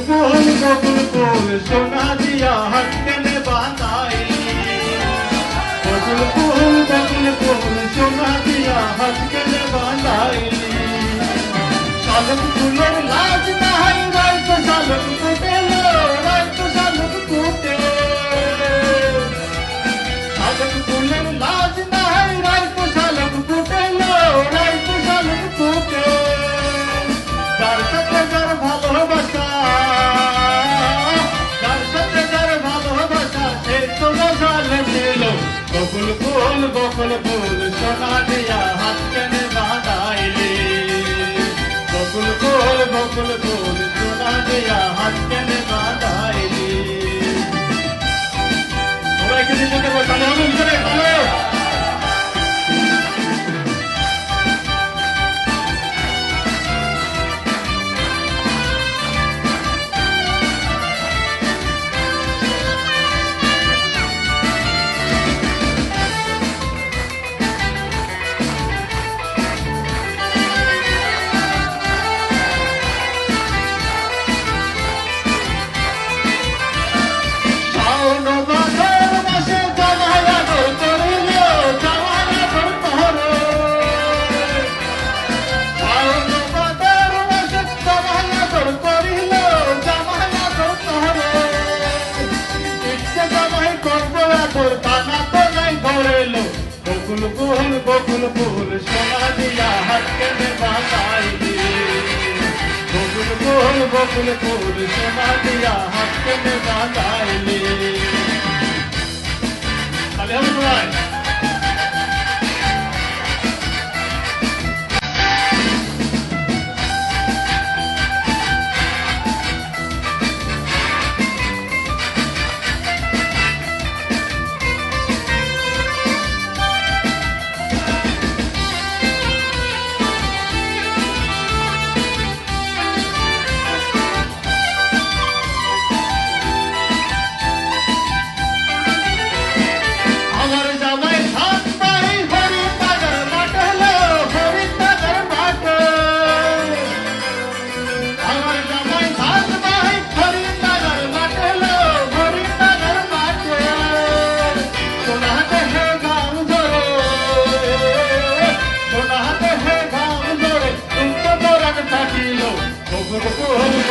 ফুল সোনা দিয়া হাত কেনে বাঁধাইলি। বকুল ফুল সোনা দিয়া হাত কেনে বাঁধাইলি। শালুক ফুলের লাজ নাই রাইতো শালুক ফুটেলো, রাইতো শালুক ফুটে। শালুক ফুলের লাজ নাই রাইতো শালুক ফুটেলো, রাইতো শালুক ফুটে। যার সাথে যার ভালোবাসা, যার সাথে যার ভালোবাসা সে তো গজালে ছিল। বকুল ফুল সোনা দিয়া হাত কেনে বাঁধাইলি। বকুল ফুল সোনা দিয়া হাত কেনে বাঁধাইলি। সবাইকে দিতে দেবো, তাহলে হবে ভিতরে ভালো। বকুল ফুল সোনা দিয়া হাত কেনে বাঁধাইলি। বকুল ফুল সোনা দিয়া হাত কেনে বাঁধাইলি। তাহলে হবে সবাই।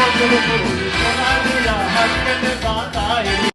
বকুল ফুল সোনা দিয়া হাত কেনে বাঁধাইলি।